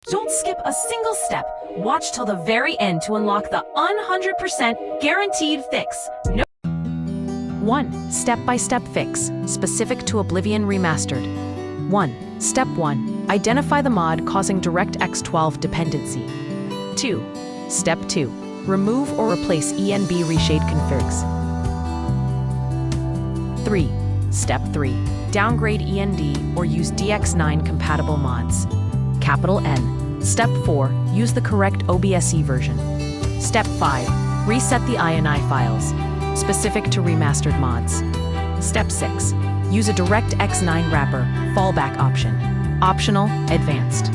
Don't skip a single step. Watch till the very end to unlock the 100% guaranteed fix. No 1. Step-by-step fix, specific to Oblivion Remastered. 1. Step 1. Identify the mod causing DirectX 12 dependency. 2. Step 2. Remove or replace ENB reshade configs. 3. Step 3. Downgrade END or use DX9 compatible mods. Capital N. Step 4. Use the correct OBSE version. Step 5. Reset the INI files, specific to remastered mods. Step 6. Use a DirectX 9 wrapper, fallback option. Optional, advanced.